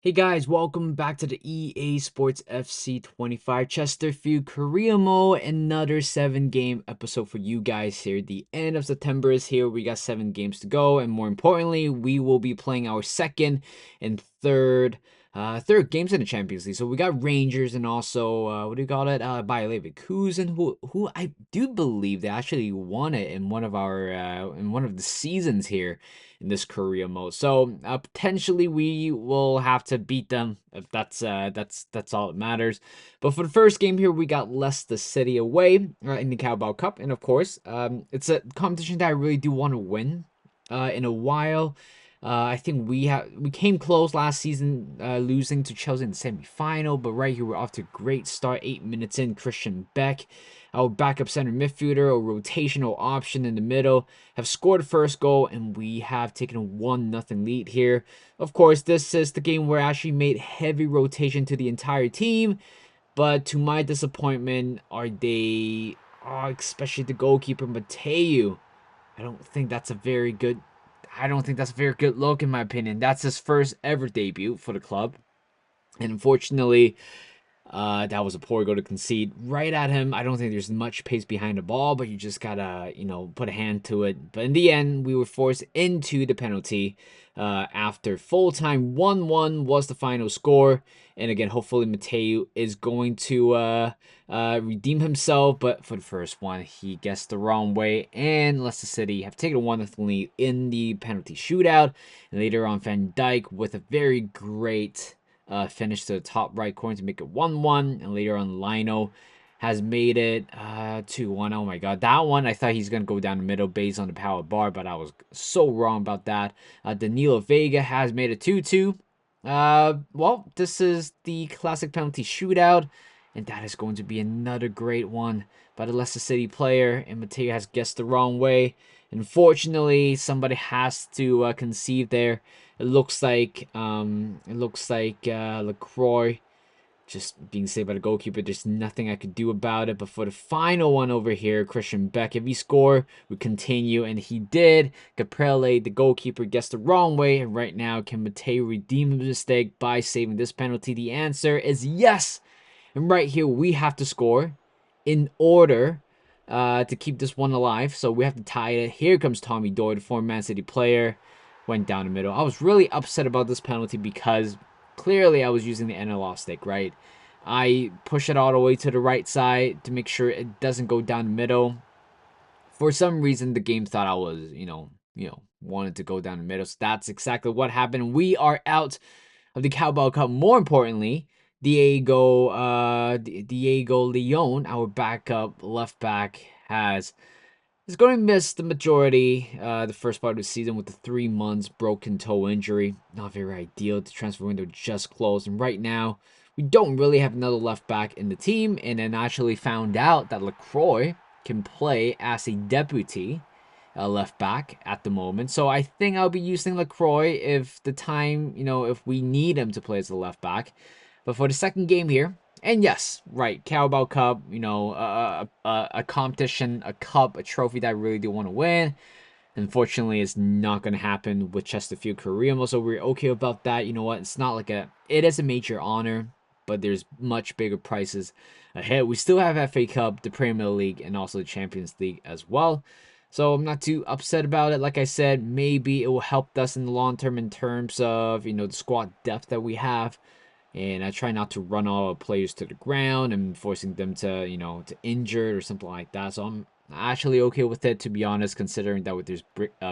Hey guys, welcome back to the EA Sports FC 25 Chesterfield Korea Mode. Another 7 game episode for you guys here. The end of September is here. We got 7 games to go, and more importantly, we will be playing our second and third games in the Champions League. So we got Rangers and also what do you call it? Bayer Leverkusen, who I do believe they actually won it in one of our in one of the seasons here in this career mode. So potentially we will have to beat them if that's all that matters. But for the first game here, we got Leicester City away in the Carabao Cup, and of course, it's a competition that I really do want to win. In a while. I think we came close last season, losing to Chelsea in the semi-final, but right here we're off to a great start. 8 minutes in, Christian Beck, our backup center midfielder, a rotational option in the middle, have scored the first goal, and we have taken a 1-0 lead here. Of course, this is the game where I actually made heavy rotation to the entire team, but to my disappointment, especially the goalkeeper, Mateu. I don't think that's a very good I don't think that's a very good look in my opinion. That's his first ever debut for the club. And unfortunately, that was a poor goal to concede right at him. I don't think there's much pace behind the ball, but you just gotta, put a hand to it. But in the end, we were forced into the penalty after full time. 1-1 was the final score. And again, hopefully Mateu is going to redeem himself. But for the first one, he guessed the wrong way. And Leicester City have taken a 1-0 lead in the penalty shootout. And later on, Van Dijk with a very great finish to the top right corner to make it 1-1. And later on, Lino has made it 2-1. Oh my god, that one I thought he's gonna go down the middle based on the power bar, but I was so wrong about that. Danilo Vega has made it 2-2. Well, this is the classic penalty shootout, and that is going to be another great one by the Leicester City player, and Mateo has guessed the wrong way. Unfortunately, somebody has to concede there. It looks like LaCroix just being saved by the goalkeeper. There's nothing I could do about it. But for the final one over here, Christian Beck, if he score, we continue, and he did. Caprele, the goalkeeper, guessed the wrong way, and right now, can Mateo redeem his mistake by saving this penalty? The answer is yes. And right here, we have to score in order to keep this one alive. So we have to tie it. Here comes Tommy Doyle, the former Man City player. Went down the middle. I was really upset about this penalty because clearly I was using the analog stick, right? I push it all the way to the right side to make sure it doesn't go down the middle. For some reason, the game thought I was, wanted to go down the middle. So that's exactly what happened. We are out of the Cowbell Cup. More importantly, Diego Leon, our backup left back, is going to miss the majority, the first part of the season with the 3 months broken toe injury. Not very ideal. The transfer window just closed, and right now we don't really have another left back in the team. And then actually found out that LaCroix can play as a deputy left back at the moment. So I think I'll be using LaCroix if the time, if we need him to play as a left back. But for the second game here, and yes, right, Carabao Cup, a competition, a cup, a trophy that I really do want to win. Unfortunately, it's not going to happen with Chesterfield Korea. So we're okay about that. You know what? It's not like it is a major honor, but there's much bigger prizes ahead. We still have FA Cup, the Premier League, and also the Champions League as well. So I'm not too upset about it. Like I said, maybe it will help us in the long term in terms of, the squad depth that we have. And I try not to run all players to the ground and forcing them to, to injure or something like that. So I'm actually okay with it, to be honest, considering that there's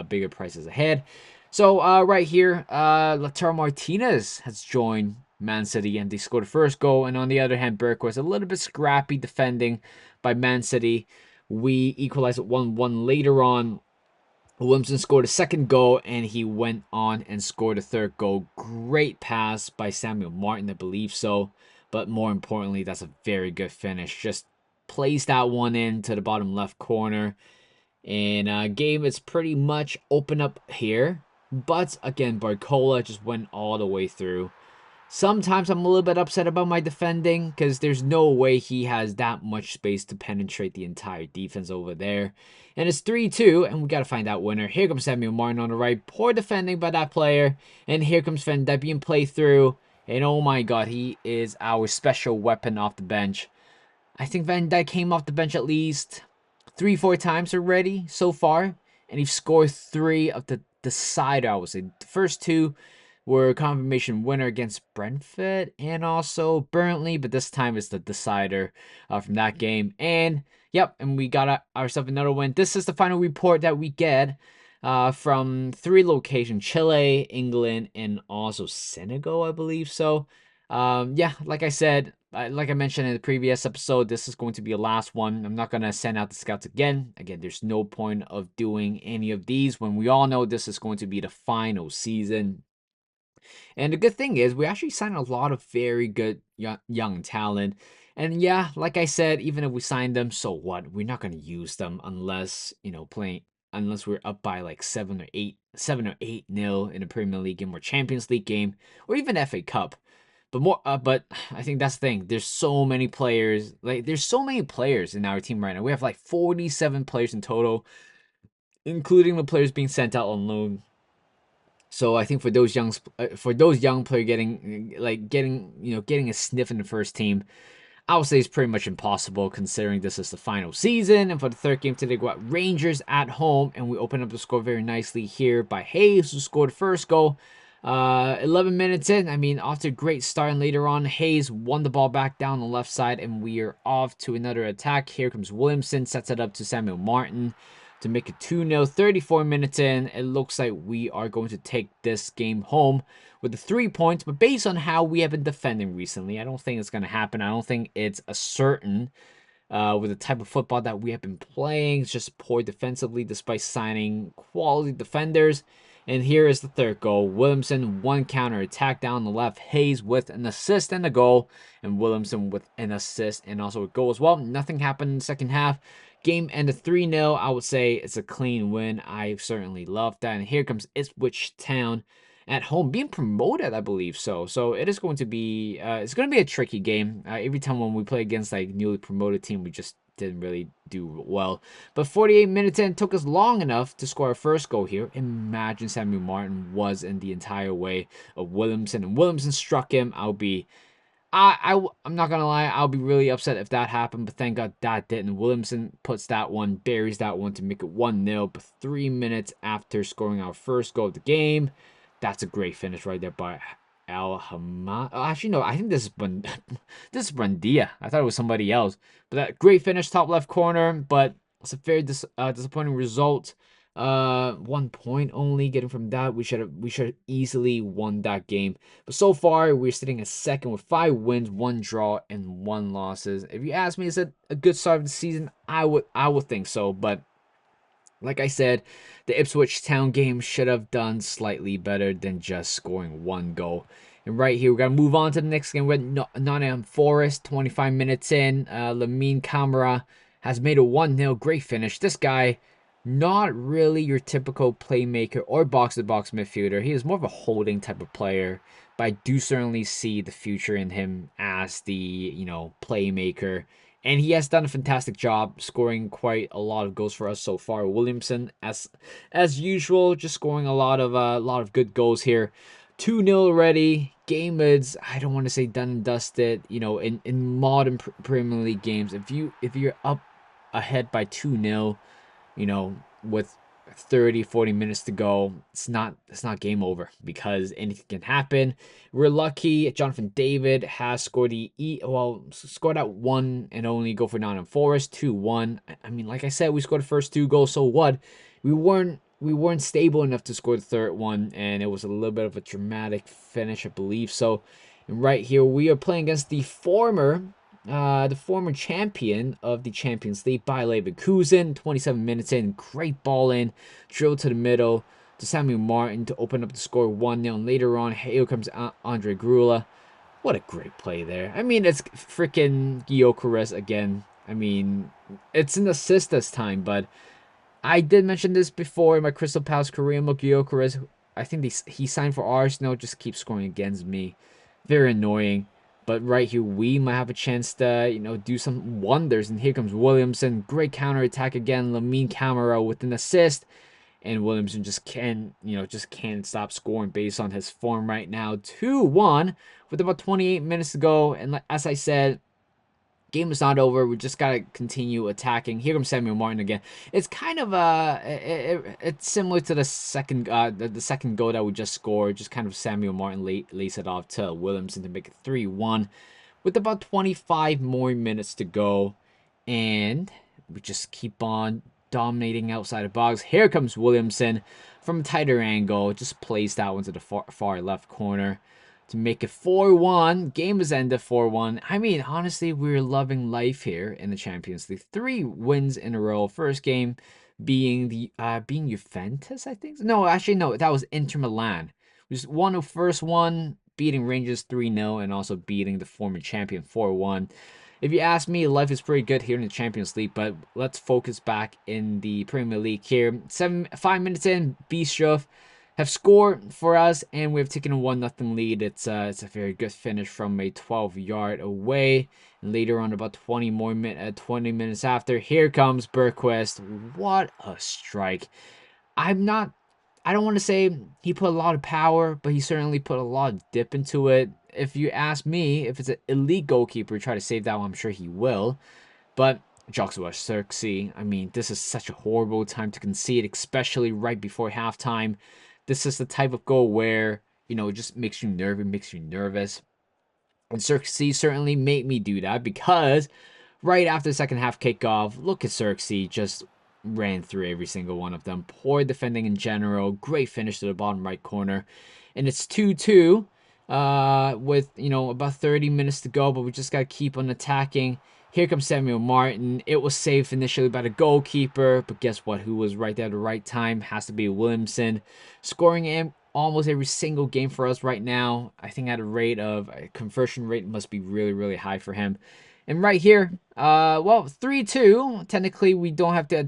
bigger prices ahead. So right here, Lautaro Martinez has joined Man City and they scored the first goal. And on the other hand, Burke was a little bit scrappy defending by Man City. We equalized at 1-1 later on. Williamson scored a second goal, and he went on and scored a third goal. Great pass by Samuel Martin, I believe so. But more importantly, that's a very good finish. Just plays that one into the bottom left corner. And game is pretty much open up here. But again, Barcola just went all the way through. Sometimes I'm a little bit upset about my defending because there's no way he has that much space to penetrate the entire defense over there. And it's 3-2, and we got to find that winner. Here comes Samuel Martin on the right. Poor defending by that player. And here comes Van Dijk being played through. And oh my god, he is our special weapon off the bench. I think Van Dijk came off the bench at least 3, 4 times already so far, and he scored three of the decider. I would say the first two were confirmation winner against Brentford and also Burnley, but this time it's the decider from that game. And yep, and we got ourselves another win. This is the final report that we get from three locations: Chile, England, and also Senegal, I believe. So, yeah, like I said, like I mentioned in the previous episode, this is going to be the last one. I'm not going to send out the scouts again. Again, there's no point of doing any of these when we all know this is going to be the final season. And the good thing is, we actually signed a lot of very good young talent. And yeah, like I said, even if we sign them, so what? We're not going to use them unless, unless we're up by like 7 or 8 nil in a Premier League game or Champions League game or even FA Cup. But I think that's the thing. There's so many players. Like, there's so many players in our team right now. We have like 47 players in total, including the players being sent out on loan. So I think for those young player getting a sniff in the first team, I would say it's pretty much impossible considering this is the final season. And for the third game today, we got Rangers at home, and we open up the score very nicely here by Hayes, who scored the first goal. 11 minutes in, I mean, after a great start, and later on, Hayes won the ball back down the left side, and we are off to another attack. Here comes Williamson, sets it up to Samuel Martin to make it 2-0. 34 minutes in, it looks like we are going to take this game home with the 3 points, but based on how we have been defending recently, I don't think it's going to happen. I don't think it's a certain with the type of football that we have been playing. It's just poor defensively despite signing quality defenders. And here is the third goal. Williamson, one counter attack down the left. Hayes with an assist and a goal. And Williamson with an assist and also a goal as well. Nothing happened in the second half. Game ended 3-0. I would say it's a clean win. I certainly love that. And here comes Ipswich Town at home, being promoted, I believe so. So it is going to be a tricky game. Every time when we play against like newly promoted team, we just didn't really do well. But 48 minutes in, took us long enough to score our first goal here. Imagine Samuel Martin was in the entire way of Williamson, and Williamson struck him. I'm not gonna lie, I'll be really upset if that happened, but thank God that didn't. Williamson puts that one, buries that one to make it 1-0. But 3 minutes after scoring our first goal of the game, that's a great finish right there by Al Hamad. Oh, actually, no, I think this is this is Brandia. I thought it was somebody else. But that great finish, top left corner. But it's a very disappointing result. 1 point only getting from that. We should have easily won that game. But so far, we're sitting at second with 5 wins, 1 draw, and 1 losses. If you ask me, is it a good start of the season? I would think so. But like I said, the Ipswich Town game should have done slightly better than just scoring 1 goal. And right here, we're going to move on to the next game with Nottingham Forest. 25 minutes in, Lamine Camara has made a 1-0. Great finish. This guy, not really your typical playmaker or box-to-box midfielder. He is more of a holding type of player, but I do certainly see the future in him as the, playmaker. And he has done a fantastic job scoring quite a lot of goals for us so far. Williamson, as usual, just scoring a lot of good goals here. 2-0 already. Game is, I don't want to say done and dusted. In modern Premier League games, if you're up ahead by 2-0, with 30, 40 minutes to go, it's not game over because anything can happen. We're lucky Jonathan David has scored scored that one and only goal for Nottingham Forest, 2-1. I mean, like I said, we scored the first 2 goals, so what? We weren't stable enough to score the third one, and it was a little bit of a dramatic finish, I believe. So, and right here we are playing against the former champion of the Champions League, Bayer Leverkusen. 27 minutes in, great ball in, drill to the middle to Samuel Martin to open up the score 1-0. And later on, here comes Andre Grula. What a great play there. I mean, it's freaking Gyökeres again. I mean, it's an assist this time, but I did mention this before in my Crystal Palace career. Gyökeres, I think he signed for Arsenal, just keeps scoring against me. Very annoying. But right here, we might have a chance to, do some wonders. And here comes Williamson. Great counter attack again. Lamine Camara with an assist. And Williamson just can't stop scoring based on his form right now. 2-1 with about 28 minutes to go. And as I said, game is not over. We just gotta continue attacking. Here comes Samuel Martin again. It's kind of it's similar to the second goal that we just scored. Just kind of Samuel Martin lays it off to Williamson to make it 3-1 with about 25 more minutes to go, and we just keep on dominating outside the box. Here comes Williamson from a tighter angle, just plays that one to the far left corner to make it 4-1. Game is ended 4-1. I mean, honestly, we're loving life here in the Champions League. 3 wins in a row. First game being Juventus, I think. No, actually no, that was Inter Milan. We just won the first one, beating Rangers 3-0 and also beating the former champion 4-1. If you ask me, life is pretty good here in the Champions League, but let's focus back in the Premier League here. 5 minutes in, Bistro have scored for us, and we've taken a 1-0 lead. It's a very good finish from a 12-yard away. And later on, about 20 minutes after, here comes Bergquist. What a strike! I don't want to say he put a lot of power, but he certainly put a lot of dip into it. If you ask me, if it's an elite goalkeeper try to save that one, I'm sure he will. But Joshua Xerxes, I mean, this is such a horrible time to concede, especially right before halftime. This is the type of goal where, it just makes you nervous. And Xerxes certainly made me do that because right after the second half kickoff, look at Xerxes just ran through every single one of them. Poor defending in general. Great finish to the bottom right corner. And it's 2-2 with, about 30 minutes to go, but we just got to keep on attacking. Here comes Samuel Martin. It was saved initially by the goalkeeper, but guess what? Who was right there at the right time? Has to be Williamson. Scoring in almost every single game for us right now. I think at a conversion rate must be really, really high for him. And right here, 3-2. Technically, we don't have to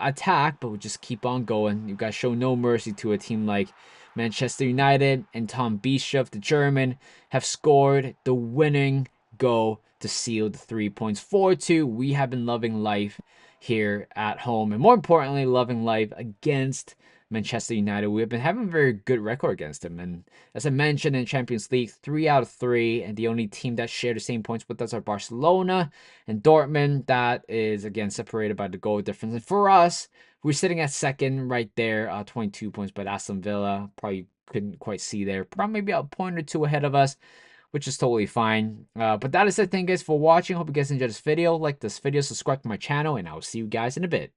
attack, but we just keep on going. You guys show no mercy to a team like Manchester United, and Tom Bischoff, the German, have scored the winning goal to seal the 3 points. 4-2. We have been loving life here at home, and more importantly, loving life against Manchester United. We have been having a very good record against them, and as I mentioned in Champions League, 3 out of 3, and the only team that share the same points with us are Barcelona and Dortmund. That is again separated by the goal difference. And for us, we're sitting at second right there, 22 points, but Aston Villa probably couldn't quite see there. Probably maybe a point or two ahead of us, which is totally fine. But that is it. Thank you guys for watching. Hope you guys enjoyed this video. Like this video, subscribe to my channel, and I will see you guys in a bit.